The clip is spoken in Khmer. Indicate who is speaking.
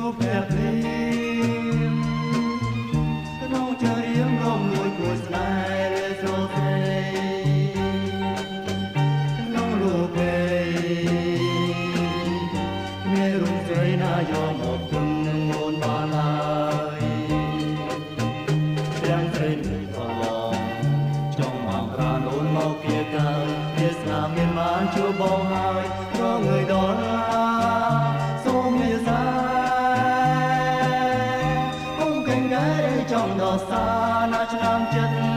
Speaker 1: បភក្តីក្នុងចរិយារំលួយគួរស្នេហ៍លើស្រស្រីក្នុងលោកពេមានរុំស្រីណាយកមកគុំនឹងងូនបានឡើយទាំងស្រីនឹងក៏ឡងចង់មកប្រាណូនមកគៀកៅវាស្នាមមានបានជួបបងហើយរងើយដល់ណាសូមមេសាចង់ដល់សាណាឆ្នាំចិត្ត